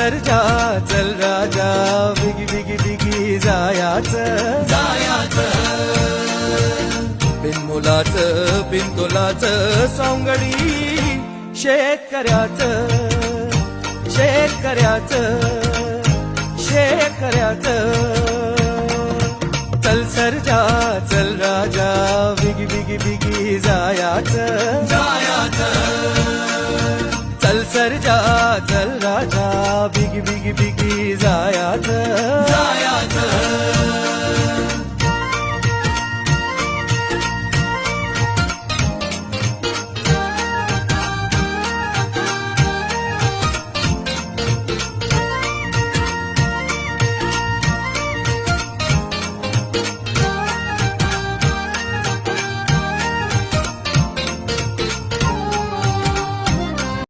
सरजा चल राजा बिगी बिगी बिगी जायाचं बिनमुलाचं बिनतोलाचं सौंगडी शेतकऱ्याचं चल सरजा चल राजा बिगी बिगी बिगी जायाचं चल सरजा चल राजा बिगी बिगी बिगी जायाचं